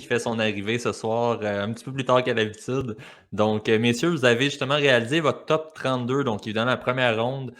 qui fait son arrivée ce soir un petit peu plus tard qu'à l'habitude. Donc, messieurs, vous avez justement réalisé votre top 32, donc évidemment la première ronde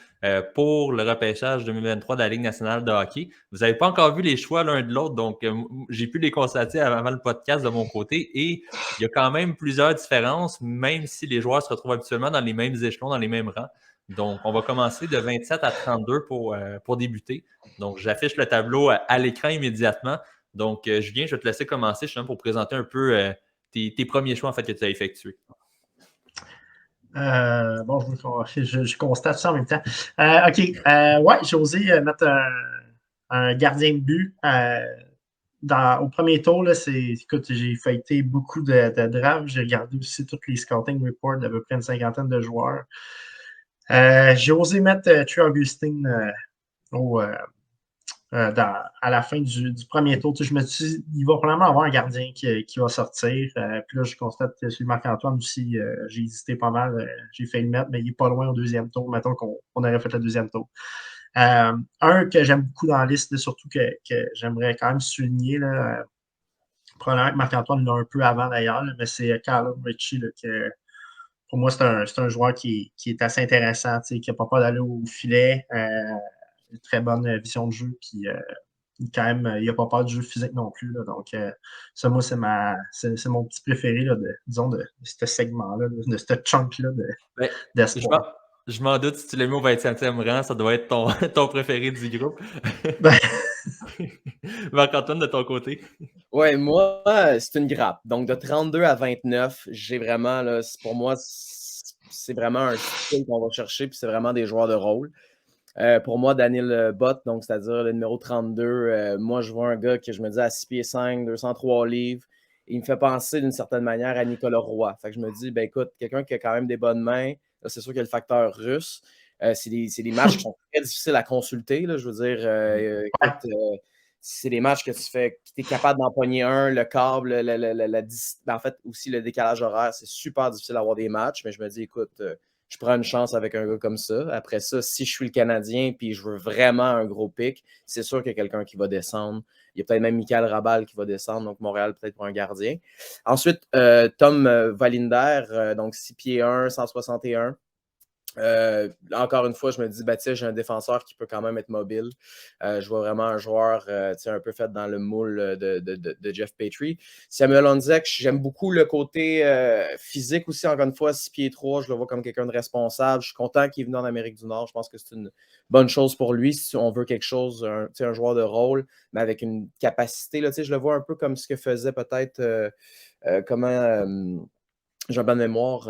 pour le repêchage 2023 de la Ligue nationale de hockey. Vous n'avez pas encore vu les choix l'un de l'autre, donc j'ai pu les constater avant le podcast de mon côté et il y a quand même plusieurs différences, même si les joueurs se retrouvent habituellement dans les mêmes échelons, dans les mêmes rangs. Donc, on va commencer de 27 à 32 pour débuter. Donc, j'affiche le tableau à l'écran immédiatement. Donc, Julien, je vais te laisser commencer justement pour présenter un peu tes premiers choix en fait, que tu as effectués. Bon, je constate ça en même temps. OK. Ouais, j'ai osé mettre un gardien de but. Au premier tour, là, écoute, j'ai feuilleté beaucoup de drafts. J'ai regardé aussi tous les scouting reports d'à peu près une cinquantaine de joueurs. J'ai osé mettre Trey Augustine à la fin du premier tour. Je me suis dit, il va probablement avoir un gardien qui va sortir. Puis là, je constate que sur Marc-Antoine aussi, j'ai hésité pas mal. J'ai failli le mettre, mais il n'est pas loin au deuxième tour. Mettons qu'on aurait fait le deuxième tour. Un que j'aime beaucoup dans la liste, surtout que j'aimerais quand même souligner, là, probablement que Marc-Antoine l'a un peu avant d'ailleurs, mais c'est Callum Ritchie, là, que pour moi, c'est un joueur qui est assez intéressant, qui n'a pas peur d'aller au filet, une très bonne vision de jeu, puis quand même, il n'a pas peur du jeu physique non plus. Là, donc, ça, moi, c'est mon petit préféré, là, disons, de ce segment-là, de ce chunk-là d'espoir. Je m'en doute, si tu l'as mis au 27e rang, ça doit être ton préféré du groupe. Ben, Marc-Antoine, de ton côté. Ouais, moi, c'est une grappe. Donc, de 32 à 29, j'ai vraiment, là, pour moi, c'est vraiment un style qu'on va chercher, puis c'est vraiment des joueurs de rôle. Pour moi, Daniel Bott, donc c'est-à-dire le numéro 32, moi, je vois un gars que je me dis à 6 pieds 5, 203 livres. Il me fait penser d'une certaine manière à Nicolas Roy. Fait que je me dis, ben écoute, quelqu'un qui a quand même des bonnes mains, là, c'est sûr qu'il y a le facteur russe. C'est des matchs qui sont très difficiles à consulter. Là, je veux dire, écoute, c'est des matchs que tu es capable d'empoigner un, le câble, en fait, aussi le décalage horaire, c'est super difficile d'avoir des matchs, mais je me dis, écoute, je prends une chance avec un gars comme ça. Après ça, si je suis le Canadien puis je veux vraiment un gros pic, c'est sûr qu'il y a quelqu'un qui va descendre. Il y a peut-être même Michael Rabal qui va descendre, donc Montréal peut-être pour un gardien. Ensuite, Tom Wallinder, donc 6 pieds 1, 161. Encore une fois, je me dis, j'ai un défenseur qui peut quand même être mobile. Je vois vraiment un joueur un peu fait dans le moule de Jeff Petrie. Samuel Honzek, j'aime beaucoup le côté physique aussi, encore une fois, 6 pieds 3, je le vois comme quelqu'un de responsable. Je suis content qu'il est venu en Amérique du Nord. Je pense que c'est une bonne chose pour lui si on veut quelque chose, un joueur de rôle, mais avec une capacité. Là, je le vois un peu comme ce que faisait peut-être j'ai un bon mémoire,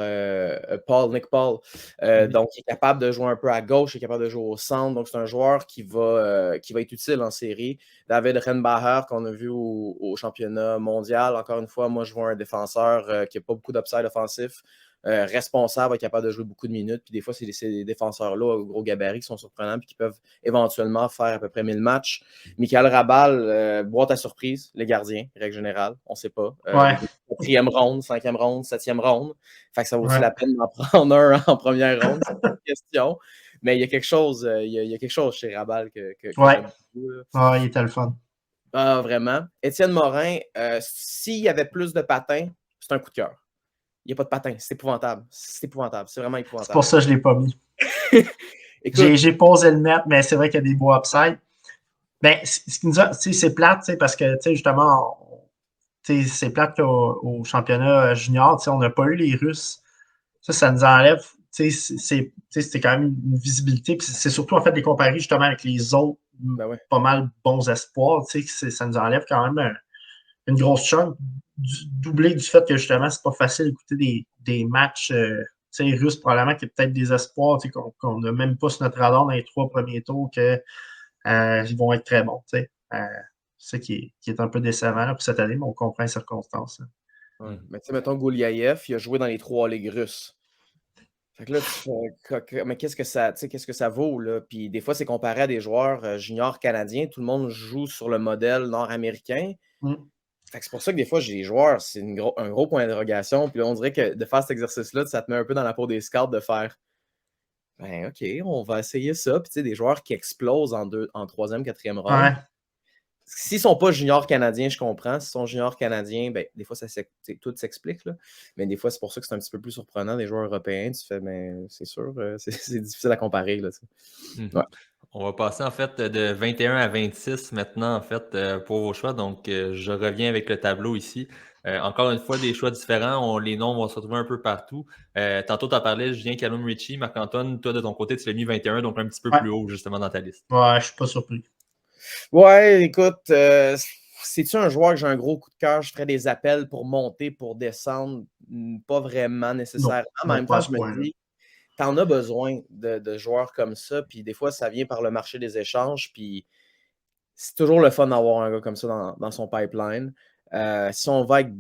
Nick Paul. Donc, il est capable de jouer un peu à gauche, il est capable de jouer au centre. Donc, c'est un joueur qui va être utile en série. David Renbacher, qu'on a vu au championnat mondial. Encore une fois, moi, je vois un défenseur qui n'a pas beaucoup d'upside offensif. Responsable, capable de jouer beaucoup de minutes. Puis des fois, c'est ces défenseurs-là, au gros gabarit, qui sont surprenants et qui peuvent éventuellement faire à peu près 1000 matchs. Michael Rabal, boîte à surprise, les gardiens, règle générale, on ne sait pas. Ouais. 4e ronde, 5e ronde, 7e ronde. Fait que ça vaut aussi la peine d'en prendre un en première ronde, c'est pas une question. Mais il y a quelque chose, il y a quelque chose chez Rabal que j'aime beaucoup. Il était le fun. Ah, vraiment. Étienne Morin, s'il y avait plus de patins, c'est un coup de cœur. Il n'y a pas de patin. C'est épouvantable. C'est épouvantable. C'est vraiment épouvantable. C'est pour ça que je ne l'ai pas mis. J'ai pas osé le mettre, mais c'est vrai qu'il y a des beaux upsides. Ben, ce qui nous a, c'est plate, parce que, justement, c'est plate qu'au championnat junior, on n'a pas eu les Russes. Ça nous enlève, c'est quand même une visibilité. Puis c'est surtout, en fait, les comparer justement avec les autres pas mal bons espoirs. Ça nous enlève quand même une grosse chunk, doublé du fait que, justement, c'est pas facile d'écouter des matchs russes, probablement, qu'il y a peut-être des espoirs qu'on n'a même pas sur notre radar dans les 3 premiers tours qu'ils vont être très bons. C'est ça qui est un peu décevant là, pour cette année, mais on comprend les circonstances. Ouais. Mais tu sais, mettons, Gouliaïev, il a joué dans les 3 ligues russes. Fait que là, mais qu'est-ce que ça vaut, là? Puis des fois, c'est comparé à des joueurs juniors canadiens. Tout le monde joue sur le modèle nord-américain. Fait que c'est pour ça que des fois, j'ai des joueurs, c'est un gros point d'interrogation. Puis là, on dirait que de faire cet exercice-là, ça te met un peu dans la peau des scouts de faire OK, on va essayer ça. Puis tu sais, des joueurs qui explosent en 3e, 4e ronde. S'ils ne sont pas juniors canadiens, je comprends. S'ils sont juniors canadiens, ben, des fois, tout s'explique. Là. Mais des fois, c'est pour ça que c'est un petit peu plus surprenant des joueurs européens. Tu fais, mais c'est sûr, c'est difficile à comparer. Là, ouais. On va passer en fait de 21 à 26 maintenant en fait pour vos choix. Donc je reviens avec le tableau ici. Encore une fois, des choix différents. Les noms vont se retrouver un peu partout. Tantôt, tu as parlé Julien Callum Ritchie. Marc-Antoine, toi de ton côté, tu l'as mis 21, donc un petit peu plus haut justement dans ta liste. Ouais, je suis pas surpris. Ouais, écoute, c'est-tu un joueur que j'ai un gros coup de cœur? Je ferais des appels pour monter, pour descendre? Pas vraiment nécessairement. Mais en même temps, je me dis, t'en as besoin de joueurs comme ça. Puis des fois, ça vient par le marché des échanges. Puis c'est toujours le fun d'avoir un gars comme ça dans son pipeline. Si on va avec,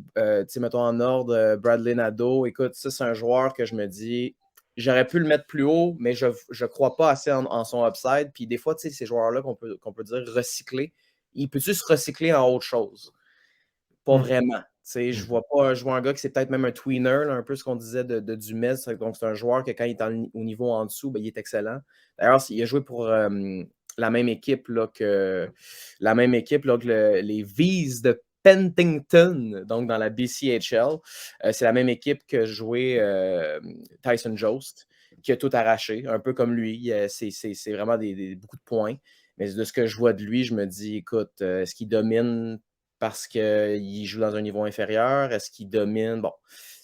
mettons en ordre, Bradley Nadeau, écoute, ça, c'est un joueur que je me dis, j'aurais pu le mettre plus haut, mais je ne crois pas assez en son upside. Puis des fois, ces joueurs-là qu'on peut dire recycler, il peut-tu se recycler en autre chose? Pas vraiment. Je vois un gars qui c'est peut-être même un tweener, là, un peu ce qu'on disait de Dumais. Donc, c'est un joueur que quand il est au niveau en dessous, ben, il est excellent. D'ailleurs, il a joué pour la même équipe là, que les V's de Pentington, donc dans la BCHL. C'est la même équipe que jouait Tyson Jost, qui a tout arraché, un peu comme lui. C'est vraiment beaucoup de points. Mais de ce que je vois de lui, je me dis, écoute, est-ce qu'il domine parce qu'il joue dans un niveau inférieur? Est-ce qu'il domine? Bon,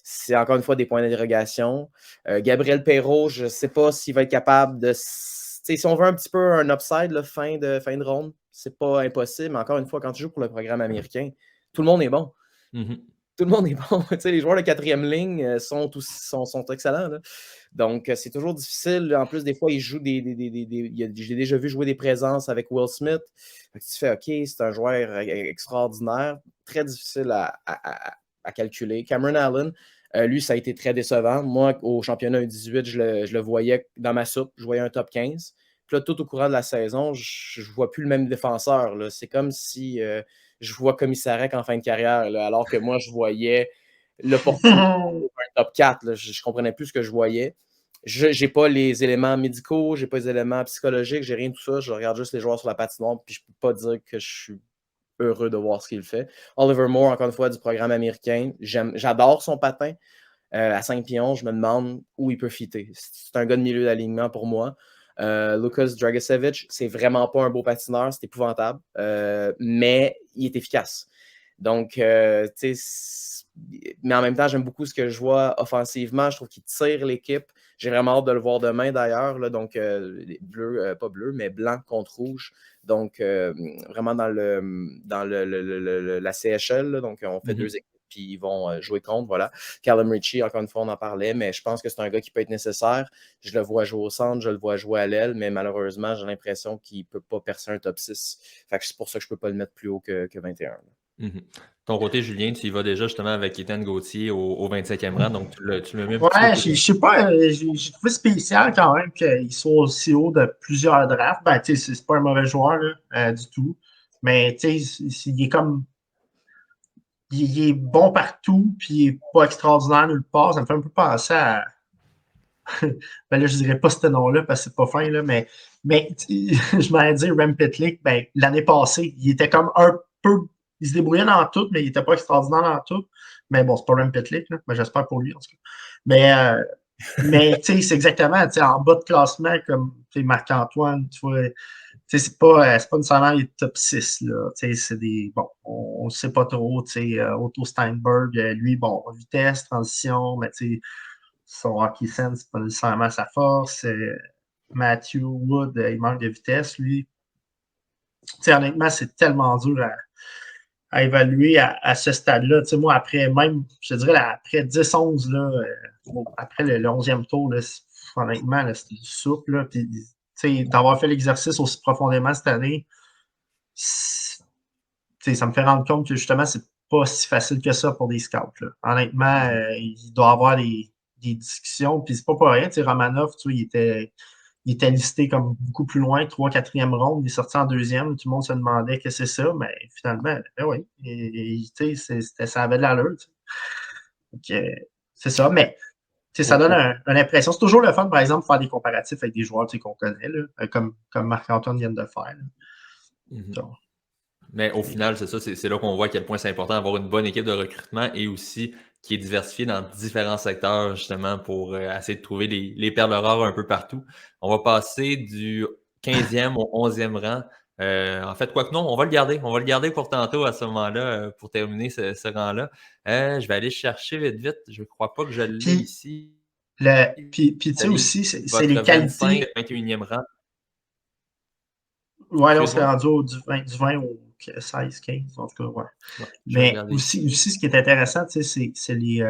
c'est encore une fois des points d'interrogation. Gabriel Perrault, je ne sais pas s'il va être capable de... Si on veut un petit peu un upside, là, fin de ronde, c'est pas impossible. Mais encore une fois, quand tu joues pour le programme américain, tout le monde est bon. Tout le monde est bon. Les joueurs de quatrième ligne sont excellents. Là. Donc, c'est toujours difficile. En plus, des fois, ils jouent j'ai déjà vu jouer des présences avec Will Smith. Tu fais, OK, c'est un joueur extraordinaire. Très difficile à calculer. Cameron Allen, lui, ça a été très décevant. Moi, au championnat U18, je le voyais dans ma soupe. Je voyais un top 15. Puis là, tout au courant de la saison, je ne vois plus le même défenseur. Là. C'est comme si je vois Commissarek en fin de carrière, là, alors que moi, je voyais l'opportunité pour un top 4. Là. Je ne comprenais plus ce que je voyais. Je n'ai pas les éléments médicaux, je n'ai pas les éléments psychologiques, j'ai rien de tout ça. Je regarde juste les joueurs sur la patinoire, puis je ne peux pas dire que je suis heureux de voir ce qu'il fait. Oliver Moore, encore une fois, du programme américain. J'adore son patin. À 5 pions, je me demande où il peut fitter. C'est un gars de milieu d'alignement pour moi. Lukas Dragicevic, c'est vraiment pas un beau patineur, c'est épouvantable, mais il est efficace. Donc, tu sais, mais en même temps, j'aime beaucoup ce que je vois offensivement. Je trouve qu'il tire l'équipe. J'ai vraiment hâte de le voir demain, d'ailleurs. Donc, bleu, pas bleu, mais blanc contre rouge. Donc, vraiment dans la CHL. Là, donc, on fait deux équipes, puis ils vont jouer contre. Voilà. Callum Ritchie, encore une fois, on en parlait, mais je pense que c'est un gars qui peut être nécessaire. Je le vois jouer au centre, je le vois jouer à l'aile, mais malheureusement, j'ai l'impression qu'il ne peut pas percer un top 6. Fait que c'est pour ça que je ne peux pas le mettre plus haut que 21. Ton côté, Julien, tu y vas déjà justement avec Étienne Gauthier au 25e rang, donc tu le mets un ouais, je sais pas, j'ai trouvé spécial quand même qu'il soit aussi haut de plusieurs drafts. Ben, tu sais, c'est pas un mauvais joueur là, du tout. Mais tu sais, il est comme. Il est bon partout, puis il n'est pas extraordinaire nulle part. Ça me fait un peu penser à. Ben là, je dirais pas ce nom-là parce que c'est pas fin, là, mais je m'allais dire Rem Pitlick, ben, l'année passée, il était comme un peu. Il se débrouillait dans tout, mais il n'était pas extraordinaire dans tout. Mais bon, c'est pas Rem Pitlick, là, mais j'espère pour lui, en tout cas. Mais tu sais, c'est exactement en bas de classement, comme Marc-Antoine, tu vois. C'est pas nécessairement les top 6. Là. C'est des. Bon, on ne sait pas trop. Otto Steinberg, lui, bon, vitesse, transition, mais son hockey sense, c'est pas nécessairement sa force. Matthew Wood, il manque de vitesse, lui. Honnêtement, c'est tellement dur à évaluer à ce stade-là. Moi, après même, je te dirais, après 10-11, après le 11e tour, là, honnêtement, c'était du souple. Là, puis, d'avoir fait l'exercice aussi profondément cette année, ça me fait rendre compte que justement, c'est pas si facile que ça pour des scouts. Là. Honnêtement, il doit y avoir des discussions. Puis c'est pas pour rien. Romanov, il était listé comme beaucoup plus loin, 3e, 4e ronde. Il est sorti en 2e. Tout le monde se demandait que c'est ça. Mais finalement, ben oui. Ça avait de l'allure. C'est ça. Mais ça donne une impression. C'est toujours le fun, par exemple, de faire des comparatifs avec des joueurs qu'on connaît, là, comme Marc-Antoine vient de le faire. Mais au final, c'est ça, c'est là qu'on voit à quel point c'est important d'avoir une bonne équipe de recrutement et aussi qui est diversifiée dans différents secteurs, justement, pour essayer de trouver les perles rares un peu partout. On va passer du 15e au 11e rang. En fait, quoi que non, on va le garder. On va le garder pour tantôt à ce moment-là, pour terminer ce rang-là. Je vais aller chercher vite, vite. Je ne crois pas que je l'ai Puis, ici. puis tu sais Salut, aussi, c'est votre les 25, qualités. 21e rang. Ouais, là, on serait Excuse-moi. rendu du 20 au 16, 15, en tout cas, ouais. Ouais, je Mais regarde aussi, ici. ce qui est intéressant, tu sais, c'est les.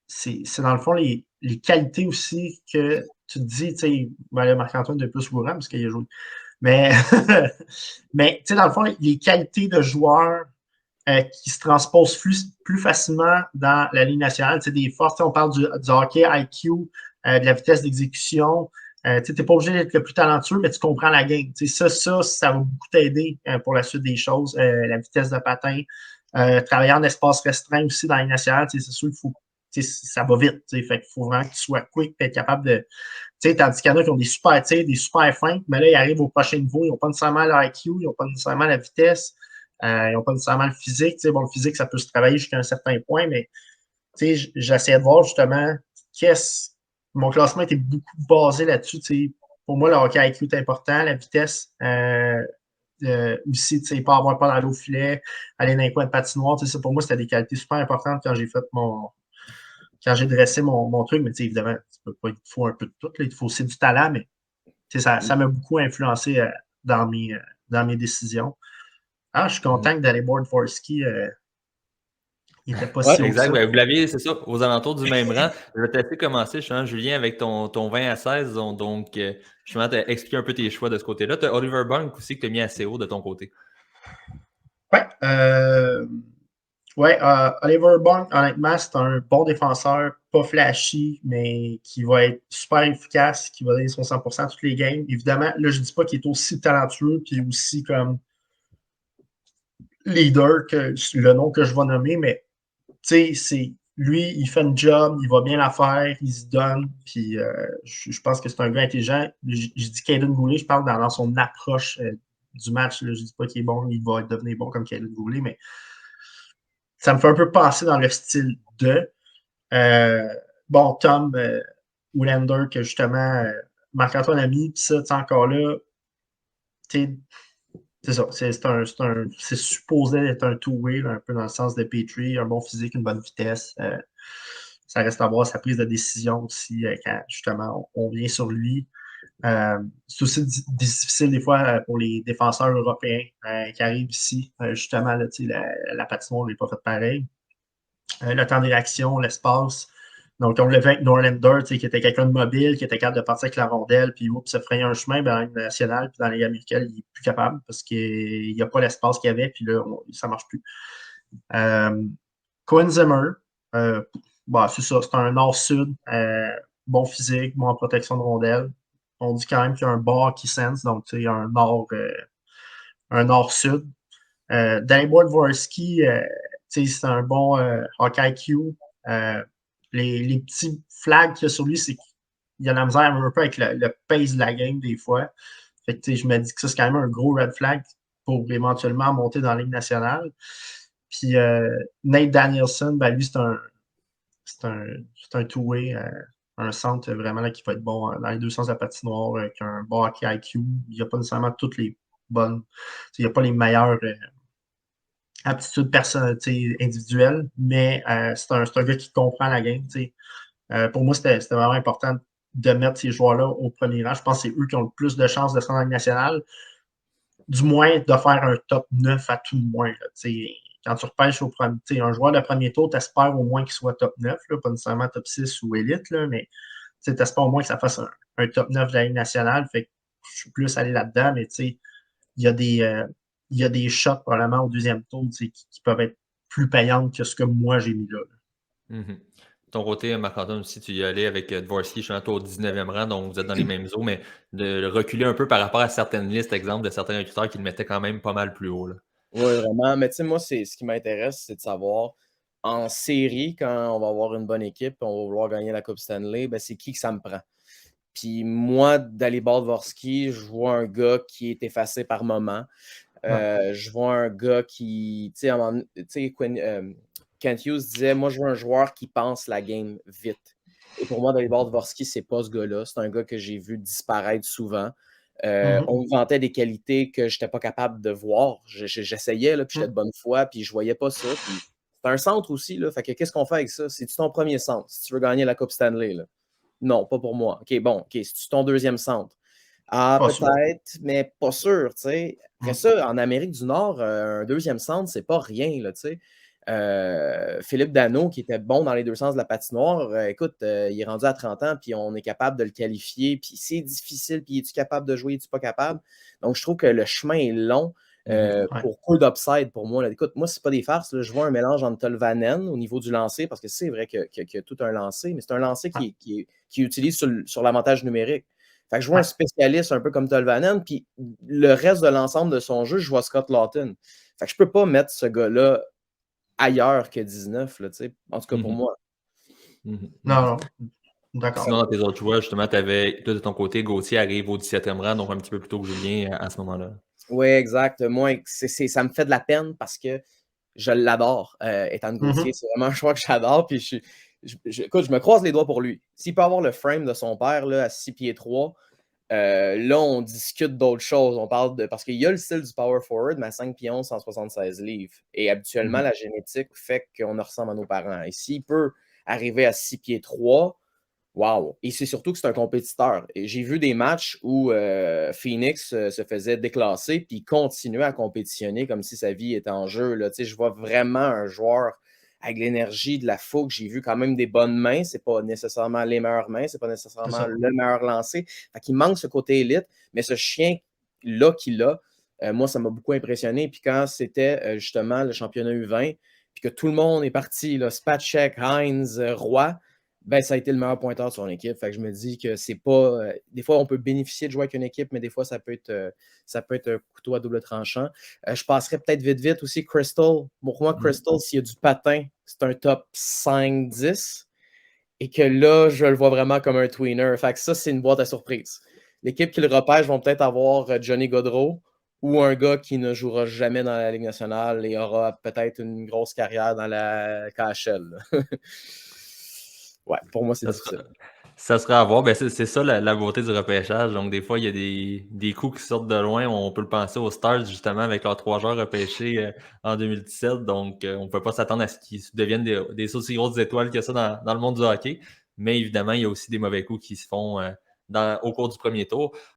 C'est dans le fond les qualités aussi que tu te dis, tu sais, ben là, Marc-Antoine de plus courant parce qu'il a joué. Mais, mais tu sais, dans le fond, les qualités de joueurs qui se transposent plus facilement dans la Ligue nationale. Tu sais, des forces, on parle du hockey IQ, de la vitesse d'exécution. Tu n'es pas obligé d'être le plus talentueux, mais tu comprends la game. Tu sais, ça va beaucoup t'aider pour la suite des choses. La vitesse de patin, travailler en espace restreint aussi dans la Ligue nationale, tu sais, c'est sûr qu'il faut. Tu sais, ça va vite. Tu sais, fait qu'il faut vraiment que tu sois quick et être capable de. Tu sais, tandis qu'il y en a qui ont des super tirs, des super feintes, mais là, ils arrivent au prochain niveau, ils n'ont pas nécessairement l'IQ, ils n'ont pas nécessairement la vitesse. Ils n'ont pas nécessairement le physique. Tu sais, bon, le physique, ça peut se travailler jusqu'à un certain point, mais tu sais, j'essayais de voir justement qu'est-ce. Mon classement était beaucoup basé là-dessus. Tu sais. Pour moi, le hockey IQ est important, la vitesse. Aussi, tu sais, pas avoir peur d'aller au filet, aller dans les coins de patinoire. Tu sais, ça, pour moi, c'était des qualités super importantes quand j'ai fait quand j'ai dressé mon truc. Mais tu sais, évidemment, il te faut un peu de tout. Là. Il te faut aussi du talent, mais tu sais, ça m'a beaucoup influencé dans mes décisions. Ah, je suis content que d'aller board for ski. Il n'était pas Ouais, si haut que Exact. ça. Ben, vous l'aviez, c'est ça, aux alentours du même rang. Je vais te laisser commencer, justement, Julien, avec ton 20 à 16. Donc, justement, tu as expliqué un peu tes choix de ce côté-là. Tu as Oliver Bunk aussi que tu as mis assez haut de ton côté. Ouais. Ouais, Oliver Bunk, honnêtement, c'est un bon défenseur, pas flashy, mais qui va être super efficace, qui va donner son 100% à toutes les games. Évidemment, là, je ne dis pas qu'il est aussi talentueux, puis aussi comme leader que le nom que je vais nommer, mais tu sais, lui, il fait une job, il va bien la faire, il se donne, puis je pense que c'est un gars intelligent. Je dis Caden Goulet, je parle dans son approche du match. Là, je dis pas qu'il est bon, il va devenir bon comme Caden Goulet, mais ça me fait un peu penser dans le style de. Euh, bon, Tom Willander, que justement Marc-Antoine a mis, puis ça, encore là, c'est ça. C'est supposé être un two-way, un peu dans le sens de Petrie, un bon physique, une bonne vitesse. Ça reste à voir sa prise de décision aussi quand justement on vient sur lui. C'est aussi difficile des fois pour les défenseurs européens qui arrivent ici. Justement, là, la patinoire n'est pas faite pareil. Le temps de réaction, l'espace. Donc, on l'a vu avec Norlander, qui était quelqu'un de mobile, qui était capable de partir avec la rondelle, puis se frayer un chemin dans la Ligue nationale, puis dans la Ligue américaine, il n'est plus capable parce qu'il n'y a pas l'espace qu'il y avait, puis là, ça ne marche plus. Cohen Zimmer, c'est ça, c'est un nord-sud, bon physique, bon en protection de rondelle. On dit quand même qu'il y a un bas qui sense, donc il y a un nord-sud. Dalibor Dvorsky, c'est un bon hockey IQ. Les petits flags qu'il y a sur lui, c'est qu'il y a la misère un peu avec le pace de la game des fois. Fait que, je me dis que ça, c'est quand même un gros red flag pour éventuellement monter dans la Ligue nationale. Puis Nate Danielson, ben, lui, c'est un two-way, un centre vraiment là, qui va être bon dans les deux sens de la patinoire, avec un bon hockey IQ. Il n'y a pas nécessairement toutes les bonnes. Il n'y a pas les meilleures aptitudes individuelles, mais c'est un gars qui comprend la game. Pour moi, c'était vraiment important de mettre ces joueurs-là au premier rang. Je pense que c'est eux qui ont le plus de chances de se rendre en Ligue nationale, du moins de faire un top 9 à tout le moins. Là, quand tu repêches un joueur de premier tour, tu espères au moins qu'il soit top 9, là, pas nécessairement top 6 ou élite, là, mais tu espères au moins que ça fasse un top 9 de la Ligue nationale. Fait que je suis plus allé là-dedans, mais il y a il y a des shots probablement au deuxième tour qui peuvent être plus payantes que ce que moi j'ai mis là. Mm-hmm. Ton côté, Marc-Antoine, aussi, tu y allais avec Dvorsky, je suis au 19e rang, donc vous êtes dans les mêmes eaux, mais de reculer un peu par rapport à certaines listes, exemple, de certains recruteurs qui le mettaient quand même pas mal plus haut. Là. Oui, vraiment. Mais tu sais, moi, ce qui m'intéresse, c'est de savoir, en série, quand on va avoir une bonne équipe, on va vouloir gagner la Coupe Stanley, ben, c'est qui que ça me prend. Puis moi, Dalibor Dvorsky, je vois un gars qui est effacé par moment. Je vois un gars qui, tu sais, Kent Hughes disait, moi, je veux un joueur qui pense la game vite. Et pour moi, Dalibor Dvorsky, c'est pas ce gars-là. C'est un gars que j'ai vu disparaître souvent. On me vantait des qualités que je n'étais pas capable de voir. J'essayais, là, puis j'étais de bonne foi, puis je voyais pas ça. Puis c'est un centre aussi, là. Fait que qu'est-ce qu'on fait avec ça? C'est-tu ton premier centre, si tu veux gagner la Coupe Stanley, là? Non, pas pour moi. OK, bon, OK, c'est-tu ton deuxième centre? Ah, peut-être, mais pas sûr, tu sais. Après ça, en Amérique du Nord, un deuxième centre, c'est pas rien, là, tu sais. Philippe Danault, qui était bon dans les deux sens de la patinoire, écoute, il est rendu à 30 ans, puis on est capable de le qualifier, puis c'est difficile, puis es-tu capable de jouer, es-tu pas capable? Donc, je trouve que le chemin est long pour peu d'upside pour moi. Là. Écoute, moi, c'est pas des farces, là. Je vois un mélange entre Tolvanen au niveau du lancer, parce que c'est vrai qu'il y a tout un lancer, mais c'est un lancer qui utilise sur l'avantage numérique. Fait que je vois un spécialiste un peu comme Tolvanen, puis le reste de l'ensemble de son jeu, je vois Scott Laughton. Fait que je peux pas mettre ce gars-là ailleurs que 19, là, tu sais. En tout cas, pour moi. Non, d'accord. Sinon, dans tes autres choix, justement, tu avais, toi, de ton côté, Gauthier arrive au 17e rang, donc un petit peu plus tôt que Julien à ce moment-là. Oui, exact. Moi, ça me fait de la peine parce que je l'adore. Étant Gauthier, c'est vraiment un choix que j'adore. Puis écoute, je me croise les doigts pour lui. S'il peut avoir le frame de son père là, à 6 pieds 3, là, on discute d'autres choses. On parle de. Parce qu'il y a le style du power forward, mais à 5 pieds 11, 176 livres. Et habituellement, la génétique fait qu'on ressemble à nos parents. Et s'il peut arriver à 6 pieds 3, wow! Et c'est surtout que c'est un compétiteur. Et j'ai vu des matchs où Phoenix se faisait déclasser puis continuait à compétitionner comme si sa vie était en jeu. Là. Je vois vraiment un joueur avec l'énergie, de la fougue. J'ai vu quand même des bonnes mains. C'est pas nécessairement les meilleures mains, c'est pas nécessairement le meilleur lancé. Fait qu'il manque ce côté élite, mais ce chien-là qu'il a, moi, ça m'a beaucoup impressionné. Puis quand c'était justement le championnat U20, puis que tout le monde est parti, là, Spacek, Heinz, Roy, ben, ça a été le meilleur pointeur de son équipe. Fait que je me dis que c'est pas. Des fois, on peut bénéficier de jouer avec une équipe, mais des fois, ça peut être un couteau à double tranchant. Je passerais peut-être vite aussi Crystal. Pour moi, Crystal, s'il y a du patin, c'est un top 5-10. Et que là, je le vois vraiment comme un tweener. Fait que ça, c'est une boîte à surprise. L'équipe qui le repêche vont peut-être avoir Johnny Gaudreau ou un gars qui ne jouera jamais dans la Ligue nationale et aura peut-être une grosse carrière dans la KHL. Ouais, pour moi, c'est difficile. Ça serait à voir. Ben, c'est ça la beauté du repêchage. Donc, des fois, il y a des coups qui sortent de loin. On peut le penser aux Stars, justement, avec leurs 3 joueurs repêchés en 2017. Donc, on ne peut pas s'attendre à ce qu'ils deviennent des aussi grosses étoiles que ça dans le monde du hockey. Mais évidemment, il y a aussi des mauvais coups qui se font au cours du premier tour.